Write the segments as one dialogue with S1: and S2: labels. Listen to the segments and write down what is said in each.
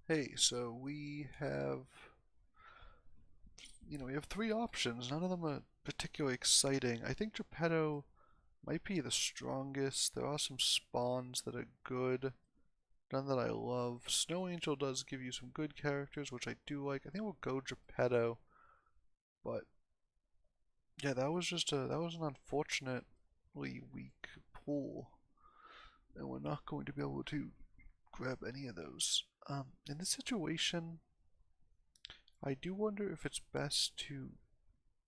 S1: Hey, so we have three options. None of them are particularly exciting. I think Gepetto might be the strongest. There are some spawns that are good, none that I love. Snow Angel does give you some good characters, which I do like. I think we'll go Gepetto, but yeah, that was an unfortunately weak pull, and we're not going to be able to grab any of those. In this situation, I do wonder if it's best to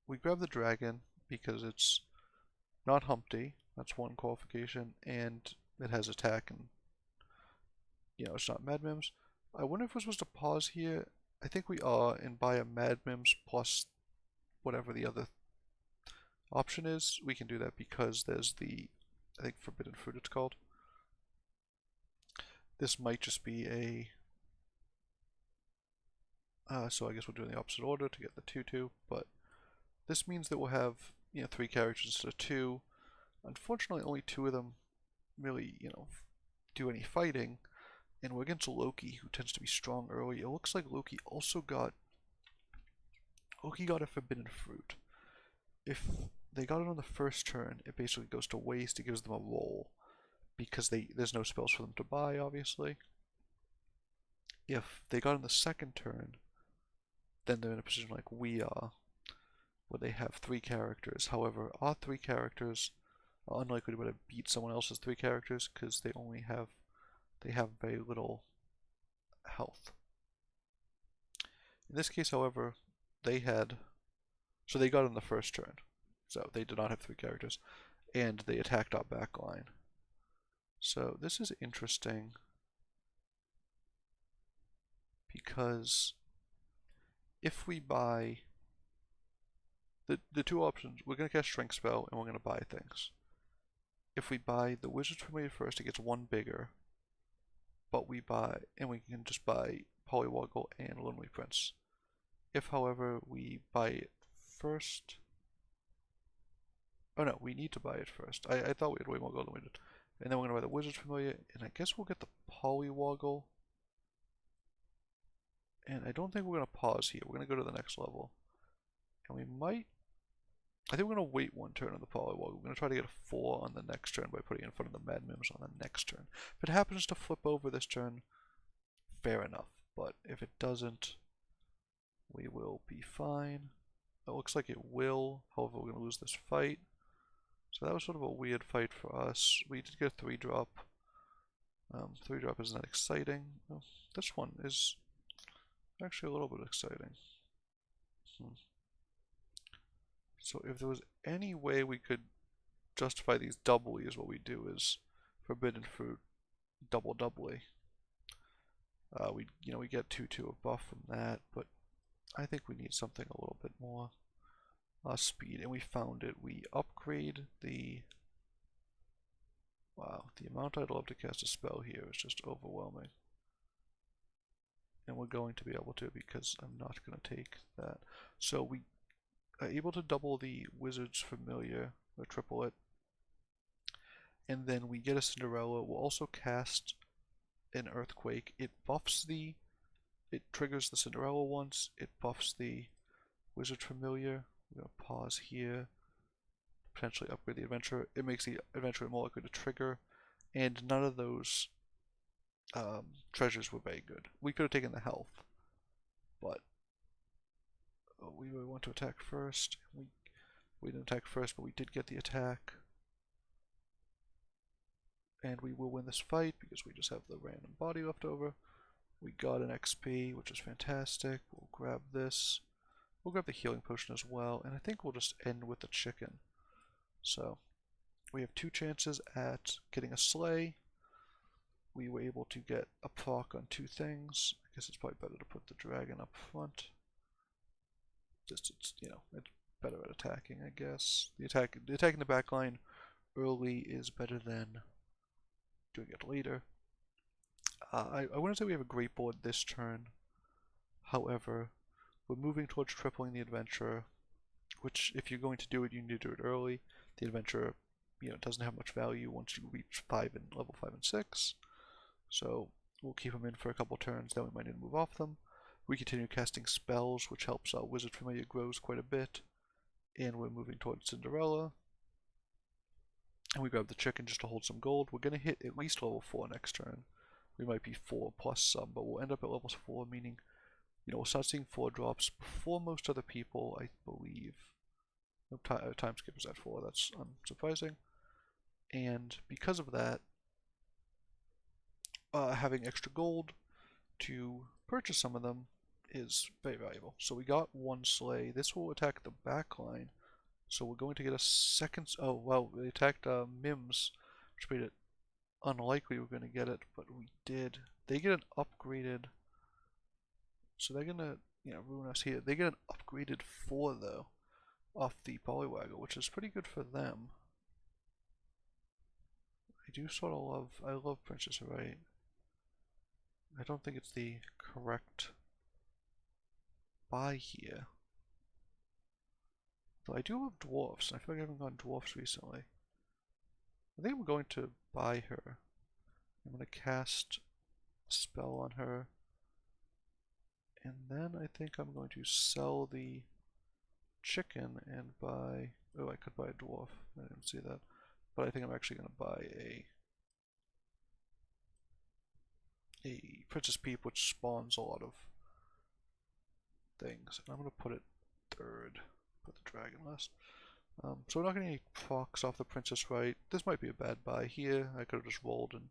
S1: we grab the dragon because it's not Humpty. That's one qualification, and it has attack, and it's not Mad Mims. I wonder if we're supposed to pause here. I think we are, and buy a Mad Mims plus whatever the other option is. We can do that because there's I think Forbidden Fruit it's called. This might just be a so I guess we'll do it in the opposite order to get the 2-2, but this means that we'll have, three characters instead of two. Unfortunately, only two of them really, do any fighting, and we're against Loki, who tends to be strong early. It looks like Loki got a Forbidden Fruit. If they got it on the first turn, it basically goes to waste. It gives them a roll because there's no spells for them to buy, obviously. If they got it on the second turn, then they're in a position like we are, where they have three characters. However, our three characters are unlikely to be able to beat someone else's three characters because they have very little health. In this case, however, they had so they got in the first turn, so they did not have three characters, and they attacked our back line. So this is interesting because if we buy the two options, we're going to cast Shrink Spell and we're going to buy things. If we buy the Wizard's Familiar first, it gets one bigger, but we can just buy Polywoggle and Lonely Prince. If, however, we buy it first, oh no, we need to buy it first. I thought we had way more gold than we did. And then we're going to buy the Wizard's Familiar, and I guess we'll get the Polywoggle. And I don't think we're going to pause here. We're going to go to the next level. And I think we're going to wait one turn on the Polywoggle. We're going to try to get a 4 on the next turn by putting it in front of the Mad Mims on the next turn. If it happens to flip over this turn, fair enough. But if it doesn't, we will be fine. It looks like it will. However, we're going to lose this fight. So that was sort of a weird fight for us. We did get a 3-drop. 3-drop isn't that exciting. Oh, this one is actually a little bit exciting. So if there was any way we could justify these doubly, is what we do is Forbidden Fruit doubly. We get 2-2 a buff from that, but I think we need something a little bit more speed, and we found it. We upgrade wow, the amount I'd love to cast a spell here is just overwhelming. And we're going to be able to because I'm not going to take that. So we are able to double the Wizard's Familiar, or triple it, and then we get a Cinderella. We'll also cast an Earthquake. It triggers the Cinderella once, it buffs the Wizard Familiar. We're going to pause here, potentially upgrade the Adventurer. It makes the Adventurer more likely to trigger, and none of those treasures were very good. We could have taken the health, but we really want to attack first. We didn't attack first, but we did get the attack. And we will win this fight because we just have the random body left over. We got an XP, which is fantastic. We'll grab this. We'll grab the healing potion as well, and I think we'll just end with the chicken. So, we have two chances at getting a sleigh. We were able to get a proc on two things. I guess it's probably better to put the dragon up front. It's better at attacking, I guess. Attacking the back line early is better than doing it later. I wouldn't say we have a great board this turn. However, we're moving towards tripling the adventurer, which if you're going to do it, you need to do it early. The adventurer, doesn't have much value once you reach level 5 and 6. So We'll keep them in for a couple turns, then we might need to move off them. We continue casting spells, which helps our Wizard Familiar grows quite a bit. And we're moving towards Cinderella. And we grab the chicken just to hold some gold. We're going to hit at least level 4 next turn. We might be 4 plus some, but we'll end up at level 4, meaning, we'll start seeing 4 drops before most other people, I believe. Time skip is at 4, that's unsurprising. And because of that, having extra gold to purchase some of them is very valuable. So we got 1 sleigh. This will attack the back line. So we're going to get a second. Oh, well, we attacked Mims, which made it unlikely we're going to get it, but we did. They get an upgraded. So they're going to, ruin us here. They get an upgraded 4, though, off the Polywaggle, which is pretty good for them. I do sort of I love Princess Wright. I don't think it's the correct buy here. Though I do love Dwarfs, and I feel like I haven't gone Dwarfs recently. I think I'm going to buy her. I'm going to cast a spell on her. And then I think I'm going to sell the chicken and buy... Oh, I could buy a dwarf. I didn't see that. But I think I'm actually going to buy a Princess Peep, which spawns a lot of things. And I'm going to put it third. Put the dragon last. So we're not getting any procs off the Princess Wright. This might be a bad buy here. I could have just rolled and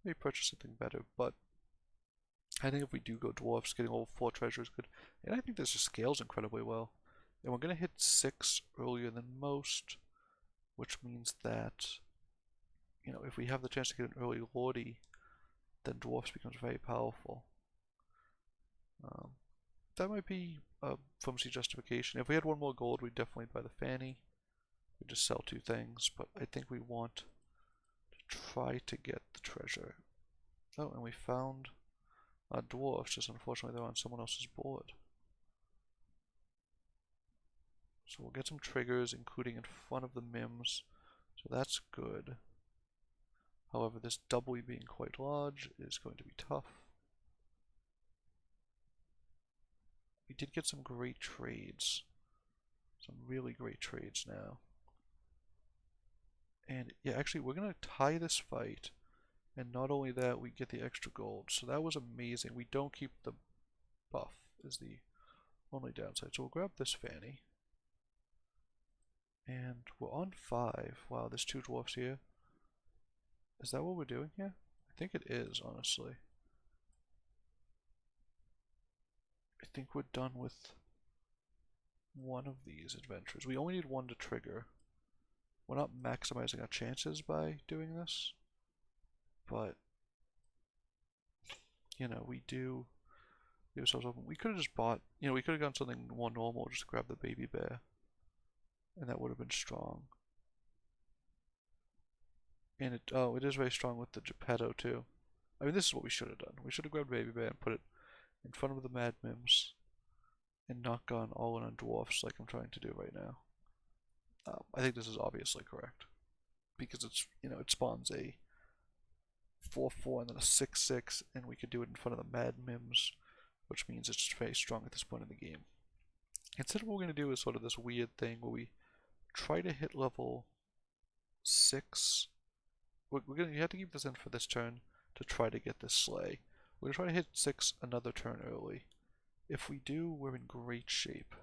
S1: maybe purchased something better, but I think if we do go Dwarfs, getting all 4 treasure is good. And I think this just scales incredibly well. And we're going to hit 6 earlier than most, which means that, if we have the chance to get an early Lordy, then Dwarfs becomes very powerful. That might be a flimsy justification. If we had 1 more gold, we'd definitely buy the Fanny. We'd just sell 2 things, but I think we want to try to get the treasure. Oh, and we found Dwarfs, just unfortunately they're on someone else's board. So we'll get some triggers, including in front of the Mims, so that's good. However, this doubly being quite large is going to be tough. We did get some great trades. Some really great trades now. And yeah, actually we're going to tie this fight. And not only that, we get the extra gold. So that was amazing. We don't keep the buff is the only downside. So we'll grab this Fanny. And we're on 5. Wow, there's 2 dwarfs here. Is that what we're doing here? I think it is, honestly. I think we're done with one of these adventures. We only need 1 to trigger. We're not maximizing our chances by doing this, but we do give ourselves open. We could have just bought, we could have gotten something more normal, just grab the baby bear, and that would have been strong. And it is very strong with the Gepetto too. I mean, this is what we should have done. We should have grabbed baby bear and put it in front of the Mad Mims, and not gone all in on Dwarfs like I'm trying to do right now. I think this is obviously correct, because it's it spawns a 4/4 and then a 6/6, and we could do it in front of the Mad Mims, which means it's very strong at this point in the game. Instead, what we're going to do is sort of this weird thing where we try to hit level 6. You have to keep this in for this turn to try to get this sleigh. We're going to try to hit 6 another turn early. If we do, we're in great shape.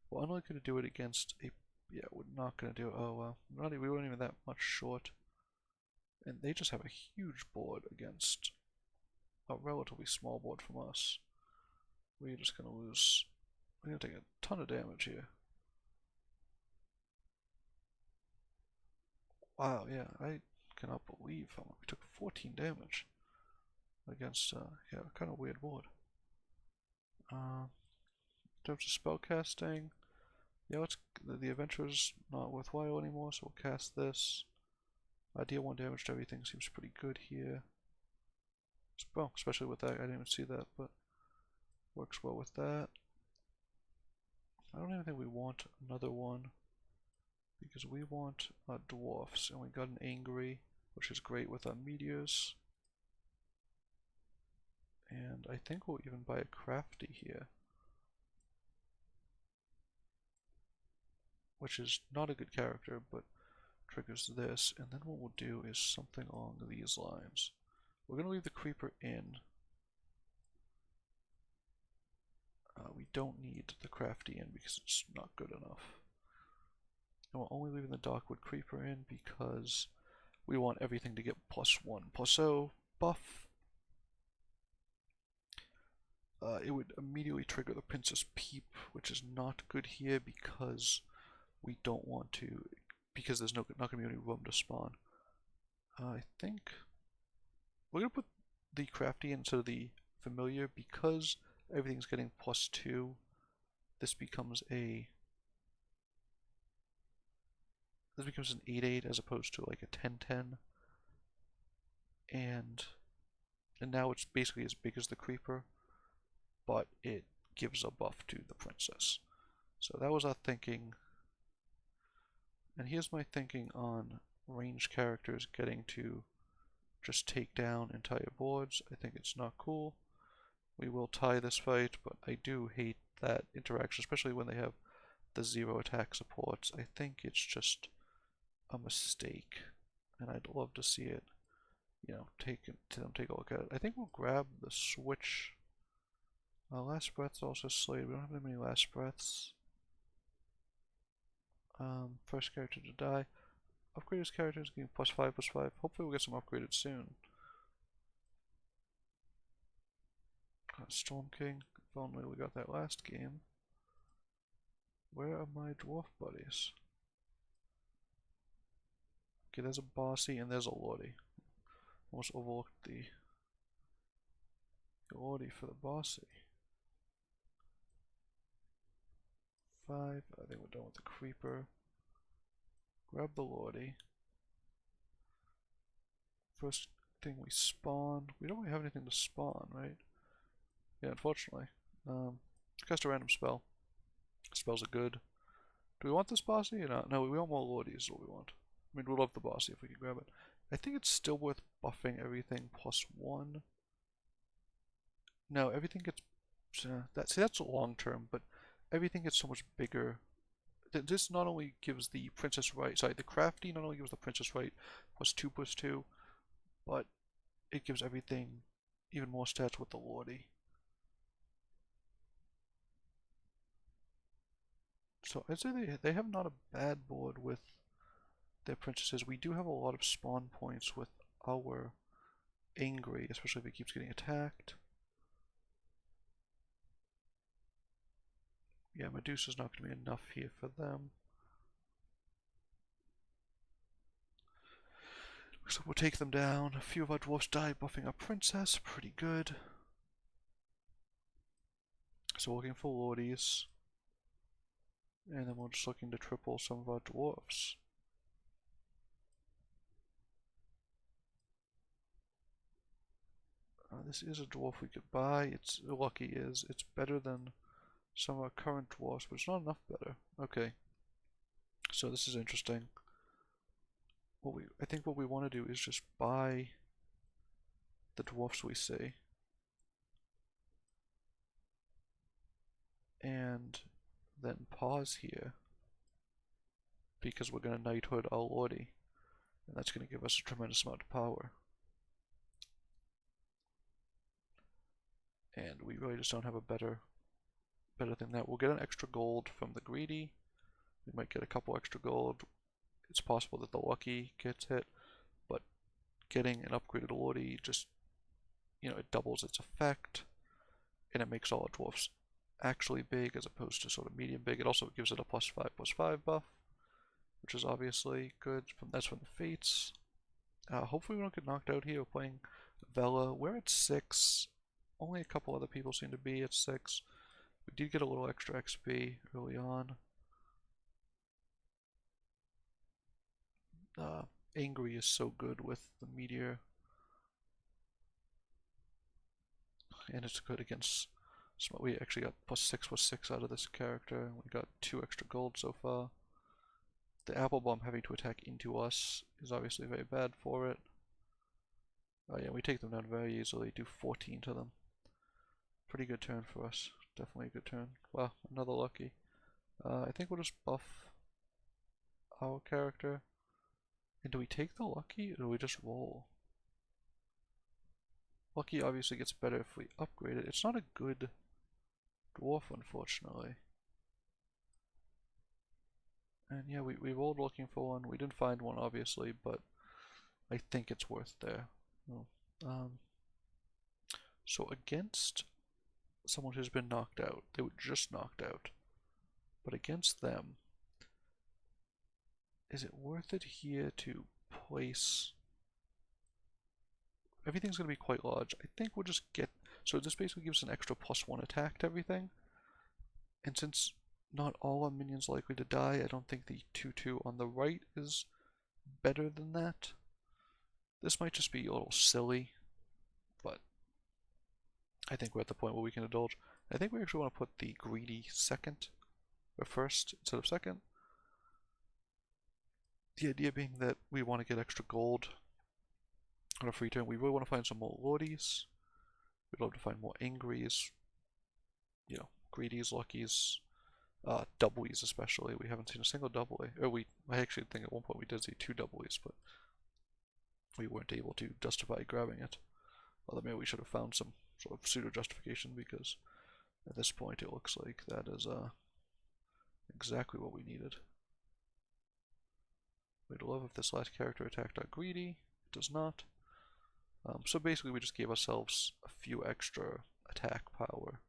S1: We're only going to do it against a... Yeah, we're not going to do it. Oh, well. We weren't even that much short. And they just have a huge board against a relatively small board from us. We're just going to lose... We're going to take a ton of damage here. Wow, yeah, I cannot believe how much we took 14 damage against, yeah, kind of weird board. In terms of spellcasting, yeah, the adventure's not worthwhile anymore, so we'll cast this. Deal 1 damage to everything seems pretty good here. Well, especially with that, I didn't even see that, but works well with that. I don't even think we want another one, because we want Dwarfs, and we got an Angry, which is great with our meteors. And I think we'll even buy a crafty here, which is not a good character, but triggers this. And then what we'll do is something along these lines. We're going to leave the creeper in. We don't need the crafty in because it's not good enough. And we're only leaving the Darkwood creeper in because we want everything to get +1/+0 buff. It would immediately trigger the Princess Peep, which is not good here because we don't want to, because there's not going to be any room to spawn. I think we're going to put the crafty instead of the familiar because everything's getting +2. This becomes an 8/8 as opposed to like a 10/10. And now it's basically as big as the creeper, but it gives a buff to the princess. So that was our thinking. And here's my thinking on ranged characters getting to just take down entire boards. I think it's not cool. We will tie this fight, but I do hate that interaction, especially when they have the 0 attack supports. I think it's just a mistake, and I'd love to see it, take a look at it. I think we'll grab the switch. Last Breath's also slayed. We don't have that many Last Breaths. First character to die. Upgrade his characters, getting +5/+5. Hopefully we'll get some upgraded soon. Storm King. If only we got that last game. Where are my dwarf buddies? Okay, there's a bossy and there's a lordy. Almost overlooked the lordy for the bossy. 5. I think we're done with the creeper. Grab the lordy. First thing we spawn. We don't really have anything to spawn, right? Yeah, unfortunately. Cast a random spell. Spells are good. Do we want this bossy or not? No, we want more lordies is what we want. I mean, we'll love the bossy if we can grab it. I think it's still worth buffing everything +1. No, everything gets... that's long term, but everything gets so much bigger. This not only gives the Princess Wright, the crafty not only gives the Princess Wright +2/+2, but it gives everything even more stats with the lordy. So I'd say they have not a bad board with their princesses. We do have a lot of spawn points with our angry, especially if it keeps getting attacked. Yeah, Medusa's not going to be enough here for them. So we'll take them down. A few of our dwarfs died buffing our princess. Pretty good. So we're looking for lordies. And then we're just looking to triple some of our dwarfs. This is a dwarf we could buy. It's lucky is. It's better than some of our current dwarfs, but it's not enough better. Okay. So this is interesting. I think what we want to do is just buy the dwarfs we see. And then pause here. Because we're going to knighthood our lordy. And that's going to give us a tremendous amount of power. And we really just don't have a better than that. We'll get an extra gold from the greedy. We might get a couple extra gold. It's possible that the lucky gets hit, but getting an upgraded lordy just, it doubles its effect, and it makes all our dwarfs actually big as opposed to sort of medium big. It also gives it a +5/+5 buff, which is obviously good. That's from the fates. Hopefully we don't get knocked out here. We're playing Vela. We're at 6. Only a couple other people seem to be at 6. We did get a little extra XP early on. Angry is so good with the meteor. And it's good against... We actually got +6/+6 out of this character. We got 2 extra gold so far. The apple bomb having to attack into us is obviously very bad for it. Oh yeah, we take them down very easily, do 14 to them. pretty good turn for us. Definitely a good turn. Wow, another lucky. I think we'll just buff our character. And do we take the lucky or do we just roll? Lucky obviously gets better if we upgrade it. It's not a good dwarf, unfortunately. And yeah, we rolled looking for one. We didn't find one, obviously, but I think it's worth there. Well, so against someone who's been knocked out, they were just knocked out. But against them, is it worth it here to place... Everything's going to be quite large. I think we'll just get... So this basically gives an extra +1 attack to everything. And since not all our minions are likely to die, I don't think the 2/2 on the right is better than that. This might just be a little silly, but I think we're at the point where we can indulge. I think we actually want to put the greedy second, or first instead of second. The idea being that we want to get extra gold on a free turn. We really want to find some more lordies. We'd love to find more angries, you know, greedies, luckies, doublies especially. We haven't seen a single doubly. I actually think at one point we did see 2 doublies, but we weren't able to justify grabbing it. Although maybe we should have found some sort of pseudo justification, because at this point it looks like that is exactly what we needed. We'd love if this last character attacked our greedy. It does not. So basically we just gave ourselves a few extra attack power.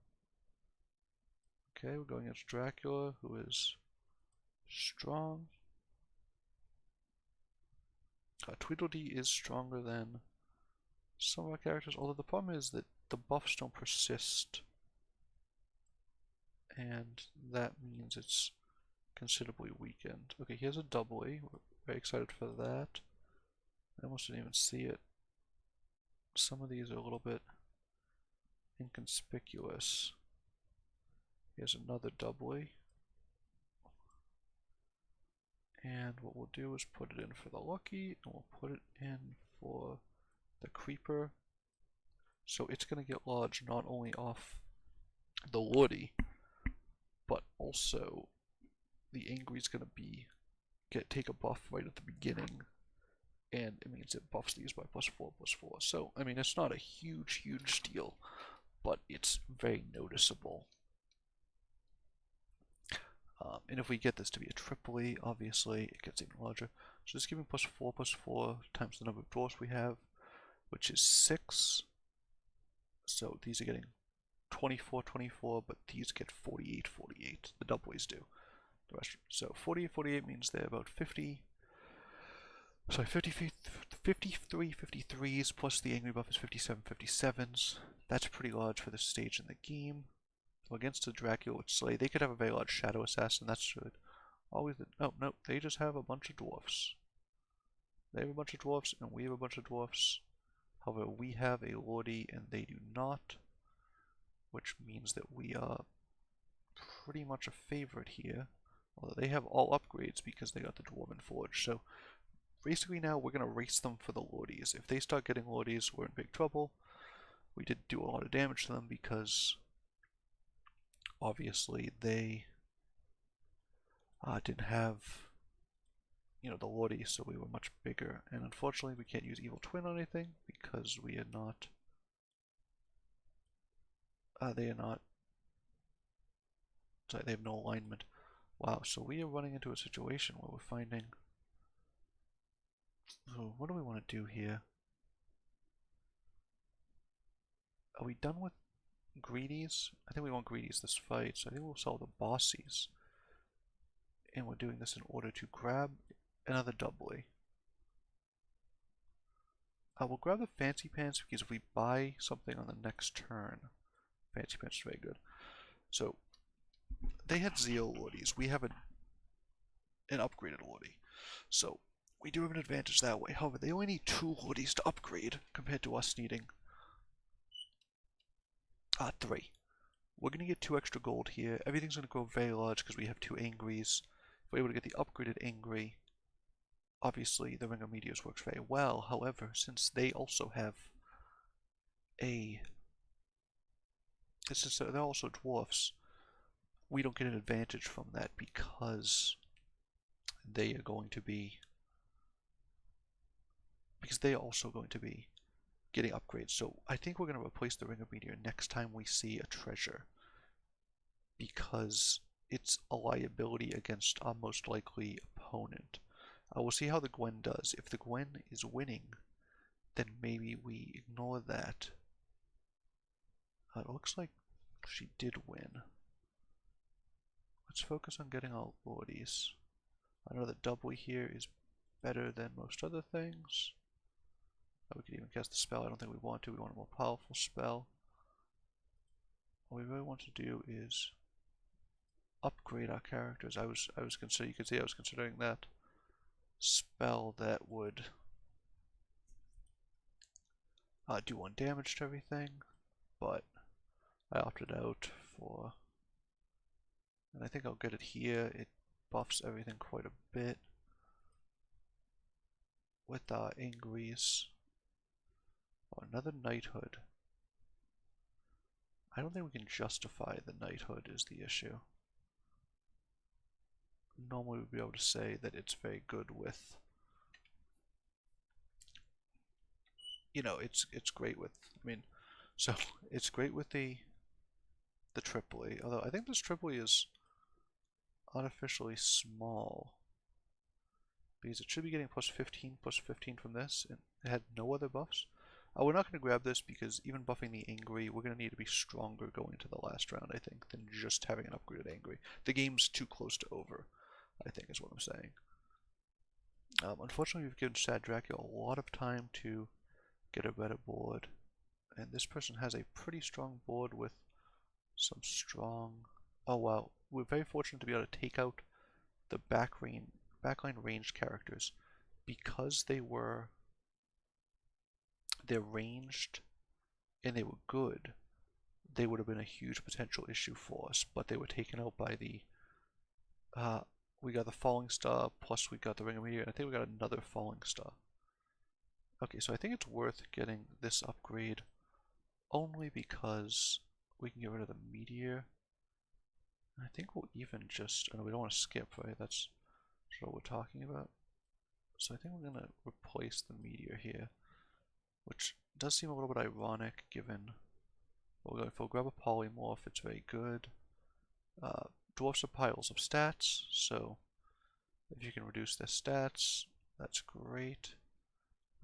S1: Okay, we're going against Dracula, who is strong. Tweedledee is stronger than some of our characters, although the problem is that the buffs don't persist. And that means it's considerably weakened. Okay, he has a doubly. We're very excited for that. I almost didn't even see it. Some of these are a little bit inconspicuous. He has another doubly. And what we'll do is put it in for the lucky, and we'll put it in for the creeper. So it's going to get large not only off the lordy, but also the angry is going to take a buff right at the beginning, and it means it buffs these by +4/+4. So I mean, it's not a huge deal, but it's very noticeable. And if we get this to be a triply, obviously it gets even larger. So just giving +4/+4 times the number of dwarfs we have, which is 6. So these are getting 24/24, but these get 48/48. The doublies do. The rest, so 48/48 means they're about 53/53s, plus the angry buff is 57/57s. That's pretty large for this stage in the game. So against the Dracula with Slay, they could have a very large Shadow Assassin. That should always... Oh, no, they just have a bunch of dwarfs. They have a bunch of dwarfs, and we have a bunch of dwarfs. However, we have a Lordy, and they do not, which means that we are pretty much a favorite here. Although they have all upgrades because they got the Dwarven Forge. So basically now we're going to race them for the Lordies. If they start getting Lordies, we're in big trouble. We did do a lot of damage to them because obviously they didn't have, you know, the Lordies, so we were much bigger. And unfortunately we can't use Evil Twin on anything because we are not, they have no alignment. Wow, so we are running into a situation where we're finding... Oh, what do we want to do here? Are we done with greedies? I think we want greedies this fight, so I think we'll sell the bossies. And we're doing this in order to grab another doubly. We'll grab the Fancy Pants because if we buy something on the next turn, Fancy Pants is very good. So, they had Zeal Lordies. We have an upgraded Lordy. So, we do have an advantage that way. However, they only need 2 Lordies to upgrade compared to us needing 3. We're going to get 2 extra gold here. Everything's going to grow very large because we have 2 Angries. If we're able to get the upgraded Angry, obviously the Ring of Meteors works very well. However, since they also have a it's just that they're also dwarfs. We don't get an advantage from that they are going to be because they are also going to be getting upgrades. So I think we're going to replace the Ring of Meteor next time we see a treasure because it's a liability against our most likely opponent. We'll see how the Gwen does. If the Gwen is winning, then maybe we ignore that. It looks like she did win. Let's focus on getting our lordies. I know that doubly here is better than most other things. We could even cast the spell. I don't think we want to. We want a more powerful spell. What we really want to do is upgrade our characters. I was considering. You could see I was considering that spell that would do 1 damage to everything, but I opted out for, and I think I'll get it here. It buffs everything quite a bit with our Angries. Oh, another knighthood. I don't think we can justify the knighthood is the issue. Normally we'd be able to say that it's very good with, you know, it's great with, I mean, so it's great with the Tripoli, although I think this Tripoli is artificially small because it should be getting plus 15 from this, and it had no other buffs. We're not going to grab this because even buffing the Angry, we're going to need to be stronger going into the last round, I think, than just having an upgraded Angry. The game's too close to over, I think is what I'm saying. Unfortunately, we've given Sad Dracula a lot of time to get a better board, and this person has a pretty strong board with some strong... Oh wow, we're very fortunate to be able to take out the backline ranged characters because they're ranged and they were good. They would have been a huge potential issue for us, but they were taken out by the we got the Falling Star, plus we got the Ring of Meteor, and I think we got another Falling Star. Okay, so I think it's worth getting this upgrade only because we can get rid of the Meteor. I think we'll even just, oh no, we don't want to skip, right? That's what we're talking about. So I think we're going to replace the Meteor here, which does seem a little bit ironic given, well, if we'll grab a Polymorph, it's very good. Dwarfs are piles of stats, so if you can reduce their stats, that's great.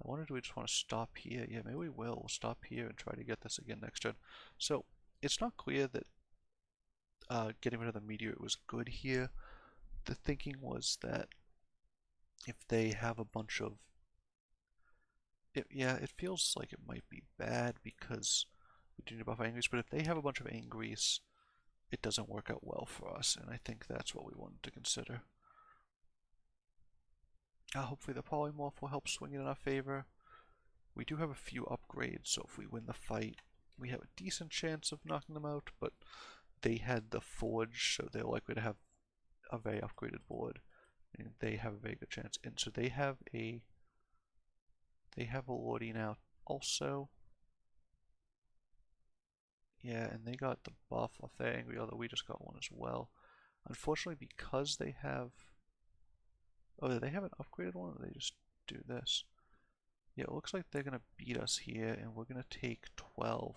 S1: I wonder, do we just want to stop here? Yeah, maybe we will. We'll stop here and try to get this again next turn. So, it's not clear that getting rid of the Meteor was good here. The thinking was that if they have a bunch of... yeah, it feels like it might be bad because we do need to buff Angries, but if they have a bunch of Angries, it doesn't work out well for us, and I think that's what we wanted to consider. Hopefully the Polymorph will help swing it in our favor. We do have a few upgrades, so if we win the fight, we have a decent chance of knocking them out, but they had the Forge, so they're likely to have a very upgraded board, and they have a very good chance. And so they have a Lordy now also. Yeah, and they got the buff off their Angry, although we just got one as well. Unfortunately, because they have... Oh, do they have an upgraded one, or they just do this? Yeah, it looks like they're going to beat us here, and we're going to take 12.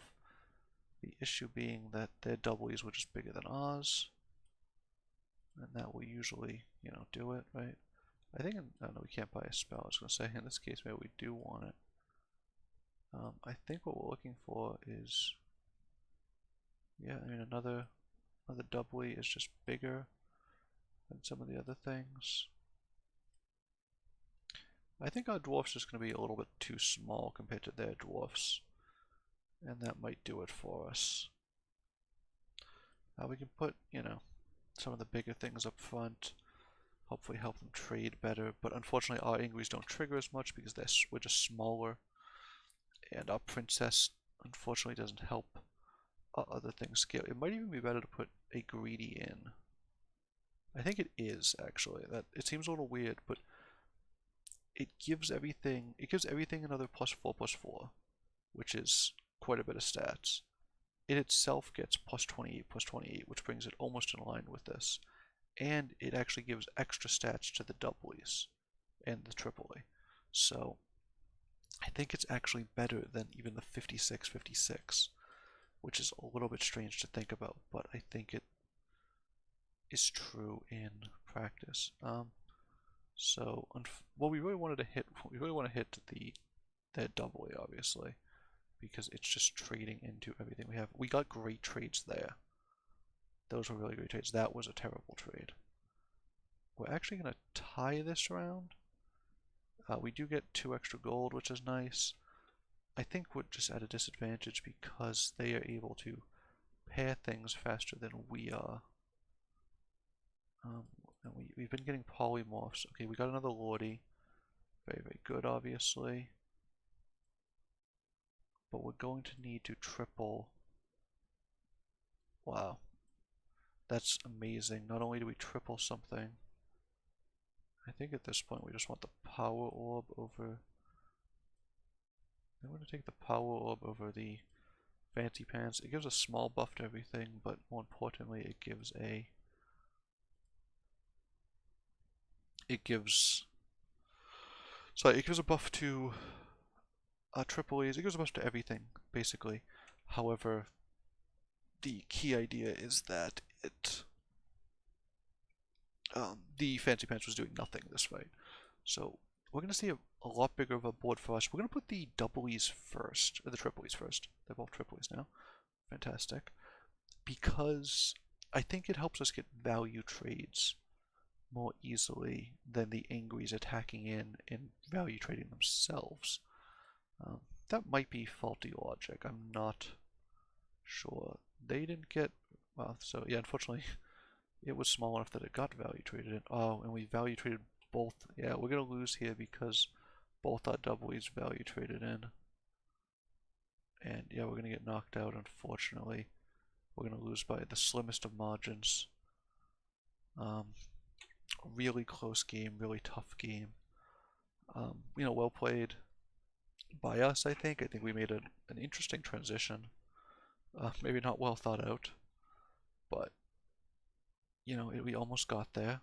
S1: The issue being that their W's were just bigger than ours. And that will usually, you know, do it, right? I think, oh no, we can't buy a spell. I was going to say, in this case, maybe we do want it. I think what we're looking for is... Yeah, I mean, another doubly is just bigger than some of the other things. I think our Dwarfs is going to be a little bit too small compared to their Dwarfs, and that might do it for us. We can put, you know, some of the bigger things up front, hopefully help them trade better, but unfortunately our Angries don't trigger as much because we're just smaller, and our Princess unfortunately doesn't help other things scale. It might even be better to put a Greedy in. I think it is, actually. That it seems a little weird, but it gives everything another +4/+4, which is quite a bit of stats. it itself gets plus 28, which brings it almost in line with this. And it actually gives extra stats to the doublies and the triply. So I think it's actually better than even the 56-56, which is a little bit strange to think about, but I think it is true in practice. So, well, we really wanted to hit. We really want to hit that doubly, obviously, because it's just trading into everything we have. We got great trades there. Those were really great trades. That was a terrible trade. We're actually going to tie this round. We do get 2 extra gold, which is nice. I think we're just at a disadvantage because they are able to pair things faster than we are. And we've been getting polymorphs. Okay, we got another Lordy. Very, very good, obviously. But we're going to need to triple. Wow. That's amazing. Not only do we triple something, I think at this point we just want the power orb over. I'm going to take the power orb over the fancy pants. It gives a small buff to everything, but more importantly, it gives a. It gives a buff to triple A's. It gives a buff to everything, basically. However, the key idea is that the fancy pants was doing nothing this fight. So we're going to see a lot bigger of a board for us. We're going to put the doublies first, or the triplies first. They're both triplies now. Fantastic. Because I think it helps us get value trades more easily than the Angries attacking in and value trading themselves. That might be faulty logic. I'm not sure. They didn't get. Well, so yeah, unfortunately, it was small enough that it got value traded in. Oh, and we value traded both. Yeah, we're going to lose here because both our doublies value traded in. And yeah, we're going to get knocked out, unfortunately. We're going to lose by the slimmest of margins. Really close game, really tough game. Well played by us, I think. I think we made an interesting transition. Maybe not well thought out, but we almost got there.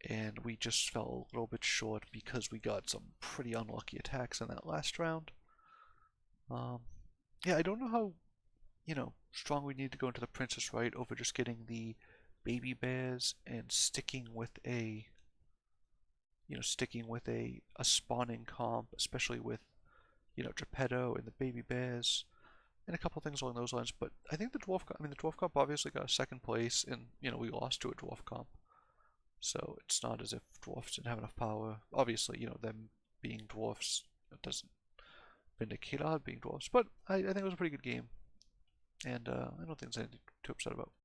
S1: And we just fell a little bit short because we got some pretty unlucky attacks in that last round. Yeah, I don't know how, strong we need to go into the Princess Wright over just getting the baby bears and sticking with a spawning comp, especially with, Gepetto and the baby bears and a couple things along those lines. But I think the dwarf comp obviously got a second place, and we lost to a dwarf comp. So it's not as if dwarfs didn't have enough power. Obviously, them being dwarfs, it doesn't vindicate our being dwarfs. But I think it was a pretty good game, and I don't think there's anything too upset about.